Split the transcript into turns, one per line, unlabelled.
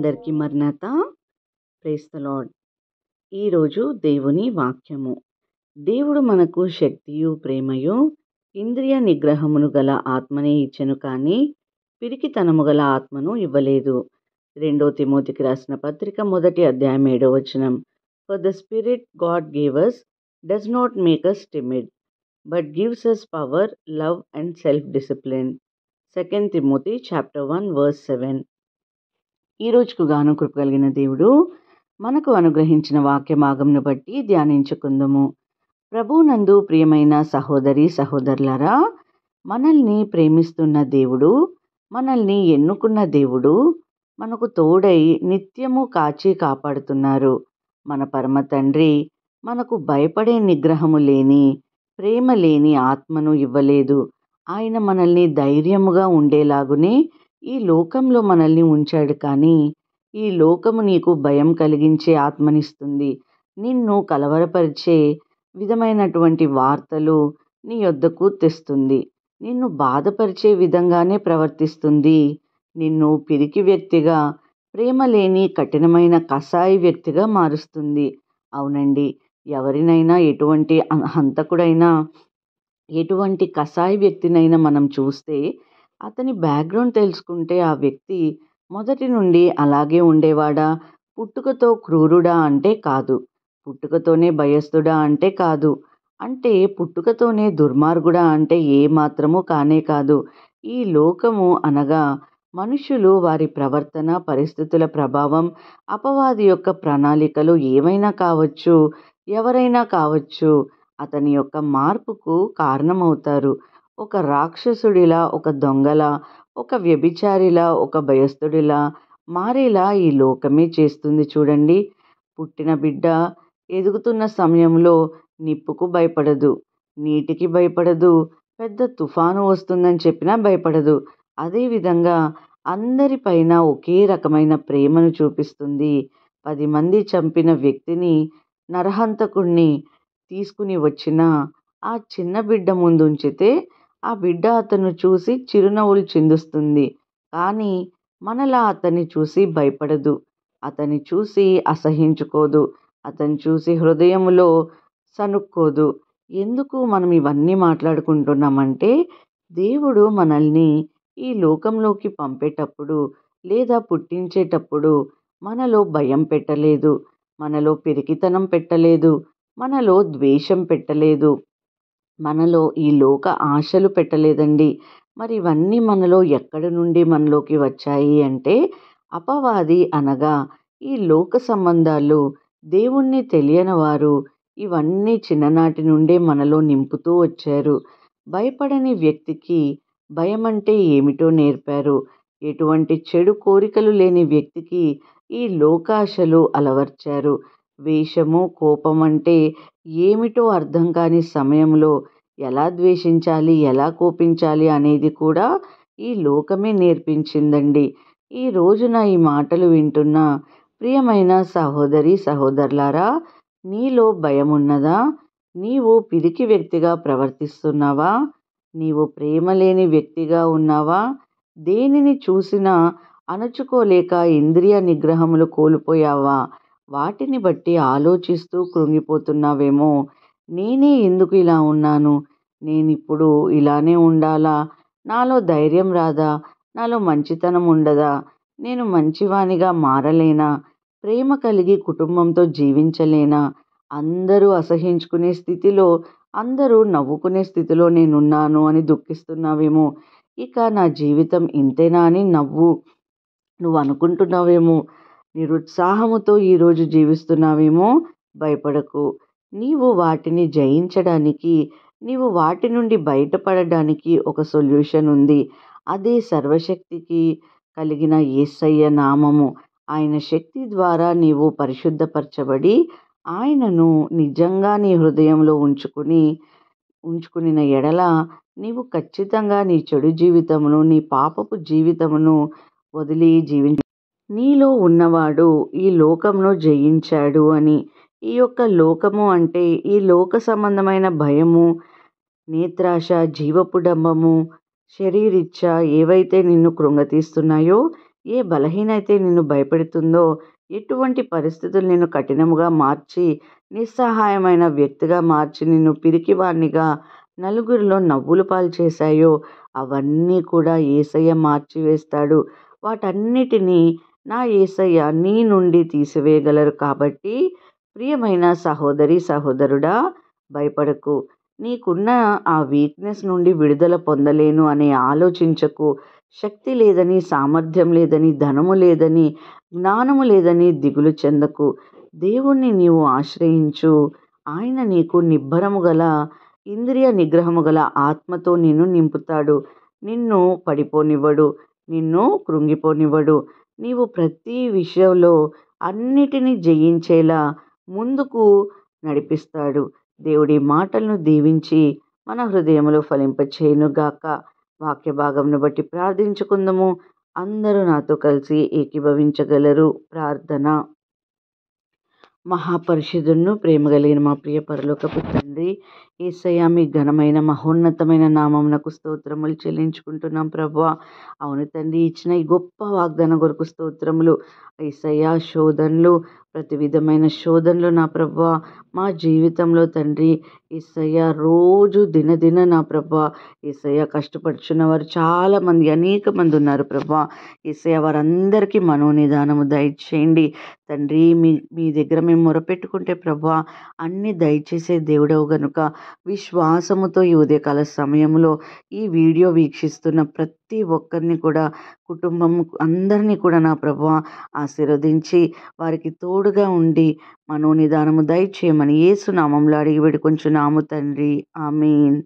అందరికీ మరణాత. Praise the Lord. ఈరోజు దేవుని వాక్యము. దేవుడు మనకు శక్తియు ప్రేమయు ఇంద్రియ నిగ్రహమును గల ఆత్మనే ఇచ్చెను, కానీ పిరికితనము గల ఆత్మను ఇవ్వలేదు. 2 తిమోతికి రాసిన పత్రిక 1వ అధ్యాయం 7వ వచనం. For the spirit God gave us does not make us timid, but gives us power, love and self-discipline. 2 Timothy chapter 1 verse 7. ఈ రోజుకు గాను కృప కలిగిన దేవుడు మనకు అనుగ్రహించిన వాక్య భాగంను బట్టి ధ్యానించుకుందుము. ప్రభువునందు ప్రియమైన సహోదరి సహోదరులారా, మనల్ని ప్రేమిస్తున్న దేవుడు, మనల్ని ఎన్నుకున్న దేవుడు మనకు తోడై నిత్యము కాచి కాపాడుతున్నారు. మన పరమ తండ్రి మనకు భయపడే నిగ్రహము లేని, ప్రేమ లేని ఆత్మను ఇవ్వలేదు. ఆయన మనల్ని ధైర్యముగా ఉండేలాగునే ఈ లోకంలో మనల్ని ఉంచాడు, కానీ ఈ లోకము నీకు భయం కలిగించే ఆత్మనిస్తుంది. నిన్ను కలవరపరిచే విధమైనటువంటి వార్తలు నీ యొద్దకు తెస్తుంది. నిన్ను బాధపరిచే విధంగానే ప్రవర్తిస్తుంది. నిన్ను పిరికి వ్యక్తిగా, ప్రేమ లేని కఠినమైన కసాయి వ్యక్తిగా మారుస్తుంది. అవునండి, ఎవరినైనా, ఎటువంటి హంతకుడైనా, ఎటువంటి కసాయి వ్యక్తినైనా మనం చూస్తే అతని బ్యాక్గ్రౌండ్ తెలుసుకుంటే ఆ వ్యక్తి మొదటి నుండి అలాగే ఉండేవాడా? పుట్టుకతో క్రూరుడా అంటే కాదు. పుట్టుకతోనే భయస్థుడా అంటే కాదు. అంటే పుట్టుకతోనే దుర్మార్గుడా అంటే ఏ మాత్రము కానే కాదు. ఈ లోకము అనగా మనుషులు, వారి ప్రవర్తన, పరిస్థితుల ప్రభావం, అపవాది యొక్క ప్రణాళికలు ఏవైనా కావచ్చు, ఎవరైనా కావచ్చు, అతని యొక్క మార్పుకు కారణమవుతారు. ఒక రాక్షసుడిలా, ఒక దొంగలా, ఒక వ్యభిచారిలా, ఒక భయస్థుడిలా మారేలా ఈ లోకమే చేస్తుంది. చూడండి, పుట్టిన బిడ్డ ఎదుగుతున్న సమయంలో నిప్పుకు భయపడదు, నీటికి భయపడదు, పెద్ద తుఫాను వస్తుందని చెప్పినా భయపడదు. అదేవిధంగా అందరిపైన ఒకే రకమైన ప్రేమను చూపిస్తుంది. 10 మంది చంపిన వ్యక్తిని, నరహంతకుణ్ణి తీసుకుని వచ్చిన ఆ చిన్న బిడ్డ ముందుంచితే ఆ బిడ్డ అతను చూసి చిరునవ్వులు చిందిస్తుంది. కానీ మనలా అతన్ని చూసి భయపడదు, అతన్ని చూసి అసహించుకోదు, అతన్ని చూసి హృదయంలో సనుక్కోదు. ఎందుకు మనం ఇవన్నీ మాట్లాడుకుంటున్నామంటే, దేవుడు మనల్ని ఈ లోకంలోకి పంపేటప్పుడు లేదా పుట్టించేటప్పుడు మనలో భయం పెట్టలేదు, మనలో పిరికితనం పెట్టలేదు, మనలో ద్వేషం పెట్టలేదు, మనలో ఈ లోక ఆశలు పెట్టలేదండి. మరి ఇవన్నీ మనలో ఎక్కడి నుండి మనలోకి వచ్చాయి అంటే, అపవాది అనగా ఈ లోక సంబంధాలు, దేవుణ్ణి తెలియని వారు ఇవన్నీ చిన్ననాటి నుండే మనలో నింపుతూ వచ్చారు. భయపడని వ్యక్తికి భయం అంటే ఏమిటో నేర్పారు. ఎటువంటి చెడు కోరికలు లేని వ్యక్తికి ఈ లోకాశలు అలవర్చారు. ద్వేషము, కోపం అంటే ఏమిటో అర్థం కాని సమయంలో ఎలా ద్వేషించాలి, ఎలా కోపించాలి అనేది కూడా ఈ లోకమే నేర్పించిందండి. ఈ రోజున ఈ మాటలు వింటున్న ప్రియమైన సహోదరి సహోదరులారా, నీలో భయం ఉన్నదా? నీవు పిరికి వ్యక్తిగా ప్రవర్తిస్తున్నావా? నీవు ప్రేమ లేని వ్యక్తిగా ఉన్నావా? దేనిని చూసినా అణచుకోలేక ఇంద్రియ నిగ్రహములు కోల్పోయావా? వాటిని బట్టి ఆలోచిస్తూ కృంగిపోతున్నావేమో. నేనే ఎందుకు ఇలా ఉన్నాను? నేనిప్పుడు ఇలానే ఉండాలా? నాలో ధైర్యం రాదా? నాలో మంచితనం ఉండదా? నేను మంచివానిగా మారలేనా? ప్రేమ కలిగి కుటుంబంతో జీవించలేనా? అందరూ అసహించుకునే స్థితిలో, అందరూ నవ్వుకునే స్థితిలో నేనున్నాను అని దుఃఖిస్తున్నావేమో. ఇక నా జీవితం ఇంతేనా అని నువ్వు అనుకుంటున్నావేమో. నిరుత్సాహముతో ఈరోజు జీవిస్తున్నావేమో. భయపడకు. నీవు వాటిని జయించడానికి, నీవు వాటి నుండి బయటపడడానికి ఒక సొల్యూషన్ ఉంది. అదే సర్వశక్తికి కలిగిన యేసయ్య నామము. ఆయన శక్తి ద్వారా నీవు పరిశుద్ధపరచబడి, ఆయనను నిజంగా నీ హృదయంలో ఉంచుకునిన ఎడల నీవు ఖచ్చితంగా నీ చెడు జీవితమును, నీ పాపపు జీవితమును వదిలి నీలో ఉన్నవాడు ఈ లోకమును జయించాడు అని. ఈ యొక్క లోకము అంటే ఈ లోక సంబంధమైన భయము, నేత్రాశ, జీవపు డంబము, శరీరిచ్ఛ ఏవైతే నిన్ను కృంగతీస్తున్నాయో ఏ బలహీనైతే నిన్ను భయపెడుతుందో, ఎటువంటి పరిస్థితులు నిన్ను కఠినముగా మార్చి, నిస్సహాయమైన వ్యక్తిగా మార్చి, నిన్ను పిరికివానిగా నలుగురిలో నవ్వుల పాలు చేశాయో, అవన్నీ కూడా యేసయ్య మార్చివేస్తాడు. వాటన్నిటినీ నా యేసయ్య నీ నుండి తీసివేయగలరు. కాబట్టి ప్రియమైన సహోదరి, సహోదరుడా, భయపడకు. నీకున్న ఆ వీక్‌నెస్ నుండి విడుదల పొందలేను అని ఆలోచించకు. శక్తి లేదని, సామర్థ్యం లేదని, ధనము లేదని, జ్ఞానము లేదని దిగులు చెందకు. దేవుణ్ణి నీవు ఆశ్రయించు. ఆయన నీకు నిబ్బరము గల, ఇంద్రియ నిగ్రహము గల ఆత్మతో నిన్ను నింపుతాడు. నిన్ను పడిపోనివ్వడు. నిన్ను కృంగిపోనివ్వడు. నీవు ప్రతి విషయంలో అన్నిటినీ జయించేలా ముందుకు నడిపిస్తాడు. దేవుడి మాటలను దీవించి మన హృదయములో ఫలింపచేయునుగాక. వాక్య భాగంను బట్టి ప్రార్థించుకుందాము. అందరూ నాతో కలిసి ఏకీభవించగలరు. ప్రార్థన. మహాపరిశుద్ధుడును ప్రేమ కలిగిన మా ప్రియ పరలోకపు తండ్రి, యేసయ్య మీ ఘనమైన మహోన్నతమైన నామమునకు స్తోత్రములు చెల్లించుకుంటున్నాం ప్రభువా. అవును తండ్రి, ఇచ్చిన ఈ గొప్ప వాగ్దానం కొరకు స్తోత్రములు. యేసయ్య, శోధనలు, ప్రతి విధమైన శోధనలు నా ప్రభువా మా జీవితంలో తండ్రి, యేసయ్య రోజు దినదిన నా ప్రభువా, యేసయ్య కష్టపడుచున్న వారు చాలామంది, అనేక మంది ఉన్నారు ప్రభువా. యేసయ్య వారందరికీ మనోనిదానము దయచేయండి తండ్రి. మీ దగ్గర మేము మొరపెట్టుకుంటే ప్రభువా అన్ని దయచేసే దేవుడవు గనుక విశ్వాసముతో ఈ ఉదయకాల సమయంలో ఈ వీడియో వీక్షిస్తున్న ప్రతి ఒక్కరిని కూడా, కుటుంబం అందరినీ కూడా నా ప్రభువా ఆశీర్వదించి వారికి తోడుగా ఉండి మనోనిదానము దయచేయమని యేసు నామములో అడిగి వేడుకొంచున్నాము తండ్రి. ఆమేన్.